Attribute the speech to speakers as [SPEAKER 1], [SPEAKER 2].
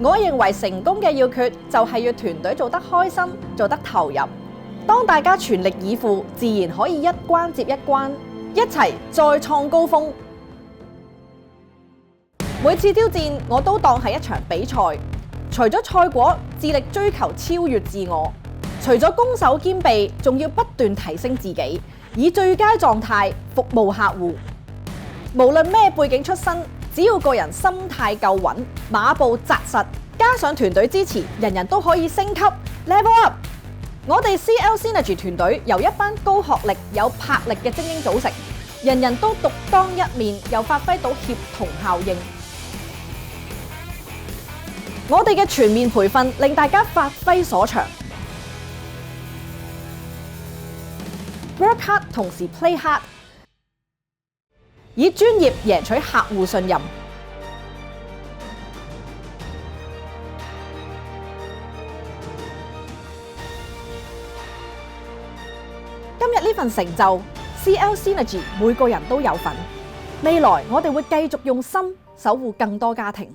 [SPEAKER 1] 我認為成功嘅要訣就係要團隊做得開心，做得投入。當大家全力以赴，自然可以一關接一關，一齊再創高峰。每次挑戰我都當係一場比賽，除咗賽果，致力追求超越自我；除咗攻守兼備，仲要不斷提升自己，以最佳狀態服務客戶。無論咩背景出身，只要個人心態夠穩，馬步紮實，加上團隊支持，人人都可以升級 level up。我哋 CL Synergy 團隊由一班高學歷、有魄力嘅精英組成，人人都獨當一面，又發揮到協同效應。我哋嘅全面培訓令大家發揮所長 ，work hard 同時 play hard。以專業贏取客戶信任。今日呢份成就 ，CL Synergy 每個人都有份。未來我哋會繼續用心守護更多家庭。